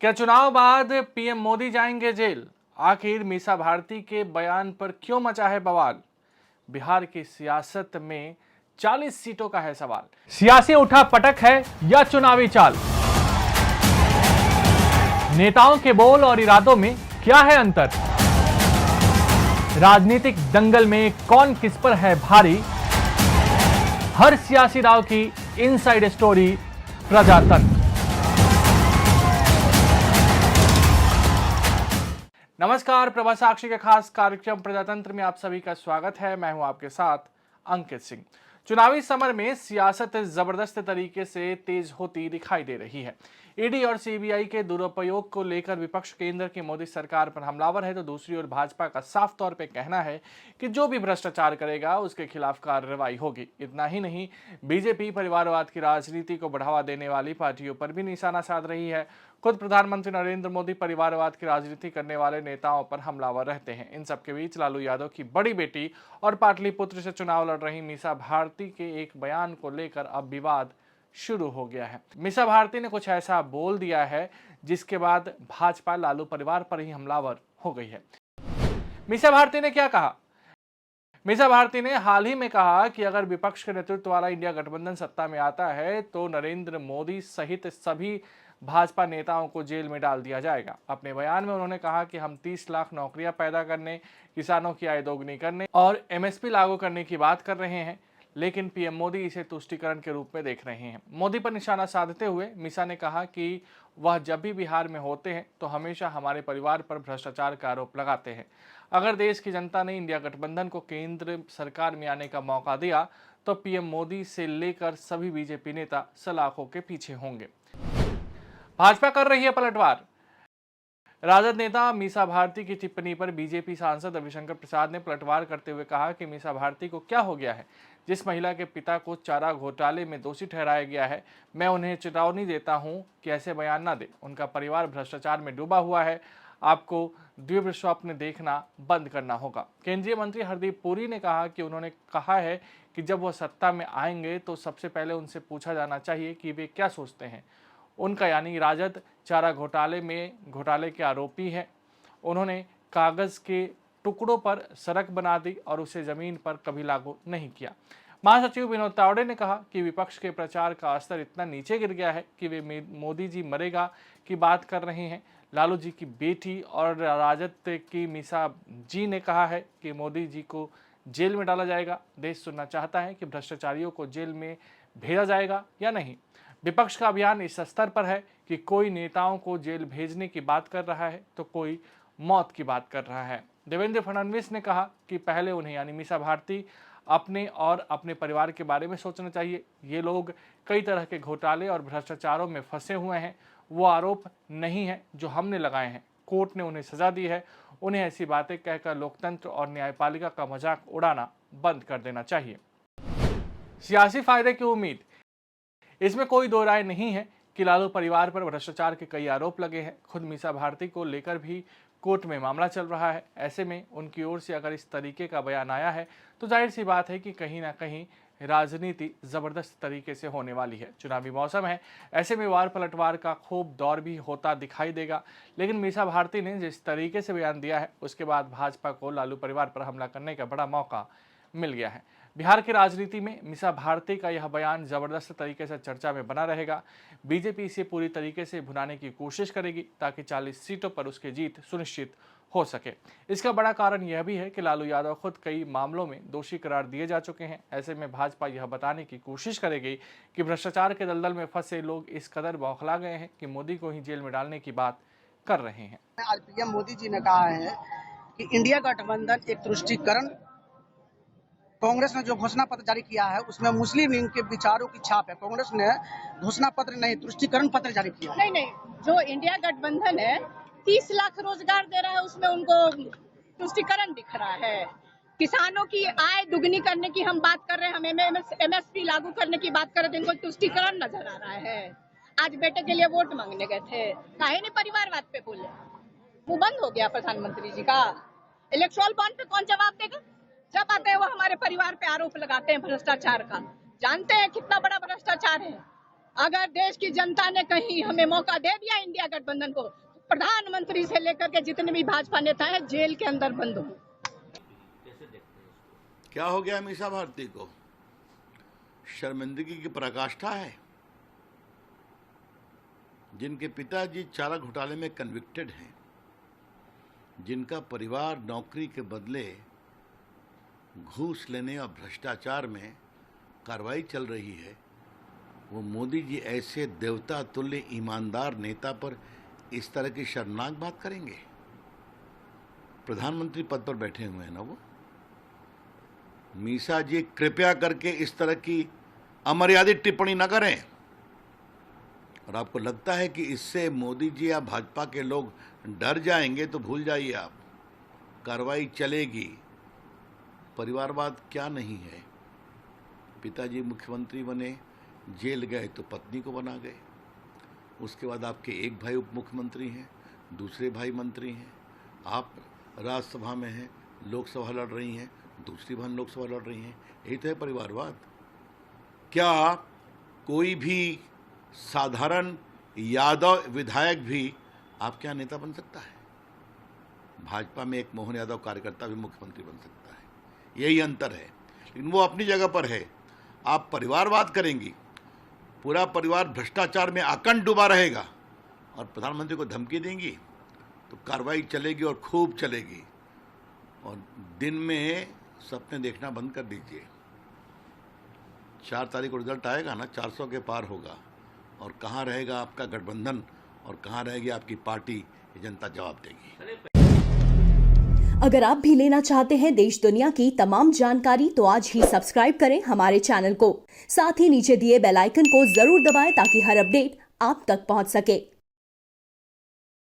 क्या चुनाव बाद पीएम मोदी जाएंगे जेल? आखिर मीसा भारती के बयान पर क्यों मचा है बवाल? बिहार की सियासत में 40 सीटों का है सवाल। सियासी उठा पटक है या चुनावी चाल? नेताओं के बोल और इरादों में क्या है अंतर? राजनीतिक दंगल में कौन किस पर है भारी? हर सियासी दांव की इनसाइड स्टोरी प्रजातंत्र। नमस्कार, प्रभा साक्षी के खास कार्यक्रम प्रजातंत्र में आप सभी का स्वागत है। मैं हूं आपके साथ अंकित सिंह। चुनावी समर में सियासत जबरदस्त तरीके से तेज होती दिखाई दे रही है। ईडी और सीबीआई के दुरुपयोग को लेकर विपक्ष केंद्र की मोदी सरकार पर हमलावर है, तो दूसरी ओर भाजपा का साफ तौर पे कहना है कि जो भी भ्रष्टाचार करेगा उसके खिलाफ कार्रवाई होगी। इतना ही नहीं, बीजेपी परिवारवाद की राजनीति को बढ़ावा देने वाली पार्टियों पर भी निशाना साध रही है। खुद प्रधानमंत्री नरेंद्र मोदी परिवारवाद की राजनीति करने वाले नेताओं पर हमलावर रहते हैं। इन सबके बीच लालू यादव की बड़ी बेटी और पाटलिपुत्र से चुनाव लड़ रही मीसा भारती के एक बयान को लेकर अब विवाद शुरू हो गया है। मीसा भारती ने कुछ ऐसा बोल दिया है जिसके बाद भाजपा लालू परिवार पर ही हमलावर हो गई है। मीसा भारती ने क्या कहा? मीसा भारती ने हाल ही में कहा कि अगर विपक्ष के नेतृत्व वाला इंडिया गठबंधन सत्ता में आता है तो नरेंद्र मोदी सहित सभी भाजपा नेताओं को जेल में डाल दिया जाएगा। अपने बयान में उन्होंने कहा कि हम 30 लाख नौकरियां पैदा करने, किसानों की आय दोगुनी करने और एमएसपी लागू करने की बात कर रहे हैं, लेकिन पीएम मोदी इसे तुष्टीकरण के रूप में देख रहे हैं। मोदी पर निशाना साधते हुए मीसा ने कहा कि वह जब भी बिहार में होते हैं तो हमेशा हमारे परिवार पर भ्रष्टाचार का आरोप लगाते हैं। अगर देश की जनता ने इंडिया गठबंधन को केंद्र सरकार में आने का मौका दिया तो पीएम मोदी से लेकर सभी बीजेपी नेता सलाखों के पीछे होंगे। भाजपा कर रही है पलटवार। राजद नेता मीसा भारती की टिप्पणी पर बीजेपी सांसद रविशंकर प्रसाद ने पलटवार करते हुए कहा कि मीसा भारती को क्या हो गया है? जिस महिला के पिता को चारा घोटाले में दोषी ठहराया गया है, मैं उन्हें चेतावनी देता हूं कि ऐसे बयान ना दे। उनका परिवार भ्रष्टाचार में डूबा हुआ है। आपको दिव्य स्वप्न देखना बंद करना होगा। केंद्रीय मंत्री हरदीप पुरी ने कहा कि उन्होंने कहा है कि जब वह सत्ता में आएंगे तो सबसे पहले उनसे पूछा जाना चाहिए कि वे क्या सोचते हैं। उनका यानी राजद चारा घोटाले के आरोपी हैं। उन्होंने कागज के टुकड़ों पर सड़क बना दी और उसे जमीन पर कभी लागू नहीं किया। महासचिव विनोद तावड़े ने कहा कि विपक्ष के प्रचार का स्तर इतना नीचे गिर गया है कि वे मोदी जी मरेगा की बात कर रहे हैं। लालू जी की बेटी और राजद की मीसा जी ने कहा है कि मोदी जी को जेल में डाला जाएगा। देश सुनना चाहता है कि भ्रष्टाचारियों को जेल में भेजा जाएगा या नहीं। विपक्ष का अभियान इस स्तर पर है कि कोई नेताओं को जेल भेजने की बात कर रहा है तो कोई मौत की बात कर रहा है। देवेंद्र फडणवीस ने कहा कि पहले उन्हें यानी मीसा भारती अपने और अपने परिवार के बारे में सोचना चाहिए। ये लोग कई तरह के घोटाले और भ्रष्टाचारों में फंसे हुए हैं। वो आरोप नहीं है जो हमने लगाए हैं। कोर्ट ने उन्हें सजा दी है। उन्हें ऐसी बातें कहकर लोकतंत्र और न्यायपालिका का मजाक उड़ाना बंद कर देना चाहिए। सियासी फायदे की उम्मीद। इसमें कोई दो राय नहीं है कि लालू परिवार पर भ्रष्टाचार के कई आरोप लगे हैं। खुद मीसा भारती को लेकर भी कोर्ट में मामला चल रहा है। ऐसे में उनकी ओर से अगर इस तरीके का बयान आया है तो जाहिर सी बात है कि कहीं ना कहीं राजनीति जबरदस्त तरीके से होने वाली है। चुनावी मौसम है, ऐसे में वार पलटवार का खूब दौर भी होता दिखाई देगा। लेकिन मीसा भारती ने जिस तरीके से बयान दिया है उसके बाद भाजपा को लालू परिवार पर हमला करने का बड़ा मौका मिल गया है। बिहार की राजनीति में मीसा भारती का यह बयान जबरदस्त तरीके से चर्चा में बना रहेगा। बीजेपी इसे पूरी तरीके से भुनाने की कोशिश करेगी ताकि 40 सीटों पर उसकी जीत सुनिश्चित हो सके। इसका बड़ा कारण यह भी है कि लालू यादव खुद कई मामलों में दोषी करार दिए जा चुके हैं। ऐसे में भाजपा यह बताने की कोशिश करेगी कि भ्रष्टाचार के दलदल में फंसे लोग इस कदर बौखला गए हैं कि मोदी को ही जेल में डालने की बात कर रहे हैं। आज पीएम मोदी जी ने कहा है कि इंडिया गठबंधन एक तुष्टीकरण, कांग्रेस ने जो घोषणा पत्र जारी किया है उसमें मुस्लिम लीग के विचारों की छाप है। कांग्रेस ने घोषणा पत्र नहीं, तुष्टीकरण पत्र जारी किया। नहीं, जो इंडिया गठबंधन है 30 लाख रोजगार दे रहा है, उसमें उनको तुष्टीकरण दिख रहा है। किसानों की आय दुगनी करने की हम बात कर रहे हैं, हम एमएसपी लागू करने की बात कर रहे थे, इनको तुष्टीकरण नजर आ रहा है। आज बेटे के लिए वोट मांगने गए थे, काहे नहीं परिवारवाद पे बोले? वो बंद हो गया प्रधानमंत्री जी का। इलेक्ट्रोल बॉन्ड पे कौन जवाब देगा? जब आते हैं वो हमारे परिवार पे आरोप लगाते हैं भ्रष्टाचार का। जानते हैं कितना बड़ा भ्रष्टाचार है। अगर देश की जनता ने कहीं हमें मौका दे दिया इंडिया गठबंधन को, प्रधानमंत्री से लेकर के जितने भी भाजपा नेता हैं जेल के अंदर बंद हो। क्या हो गया मीसा भारती को? शर्मिंदगी की पराकाष्ठा है। जिनके पिताजी चारा घोटाले में कन्विक्टेड हैं, जिनका परिवार नौकरी के बदले घूस लेने और भ्रष्टाचार में कार्रवाई चल रही है, वो मोदी जी ऐसे देवता तुल्य ईमानदार नेता पर इस तरह की शर्मनाक बात करेंगे? प्रधानमंत्री पद पर बैठे हुए हैं ना वो। मीसा जी कृपया करके इस तरह की अमर्यादित टिप्पणी न करें। और आपको लगता है कि इससे मोदी जी या भाजपा के लोग डर जाएंगे तो भूल जाइए आप, कार्रवाई चलेगी। परिवारवाद क्या नहीं है? पिताजी मुख्यमंत्री बने, जेल गए तो पत्नी को बना गए। उसके बाद आपके एक भाई उप मुख्यमंत्री हैं, दूसरे भाई मंत्री हैं, आप राज्यसभा में हैं, लोकसभा लड़ रही हैं, दूसरी बहन लोकसभा लड़ रही हैं। यही तो है परिवारवाद। क्या कोई भी साधारण यादव विधायक भी आपके यहाँ नेता बन सकता है? भाजपा में एक मोहन यादव कार्यकर्ता भी मुख्यमंत्री बन सकता है, यही अंतर है। लेकिन वो अपनी जगह पर है। आप परिवारवाद करेंगी, पूरा परिवार भ्रष्टाचार में आकंठ डूबा रहेगा और प्रधानमंत्री को धमकी देंगी तो कार्रवाई चलेगी और खूब चलेगी। और दिन में सपने देखना बंद कर दीजिए। 4 तारीख को रिजल्ट आएगा ना, 400 के पार होगा। और कहाँ रहेगा आपका गठबंधन और कहाँ रहेगी आपकी पार्टी, ये जनता जवाब देगी। अगर आप भी लेना चाहते हैं देश दुनिया की तमाम जानकारी तो आज ही सब्सक्राइब करें हमारे चैनल को। साथ ही नीचे दिए बेल आइकन को जरूर दबाएं ताकि हर अपडेट आप तक पहुंच सके।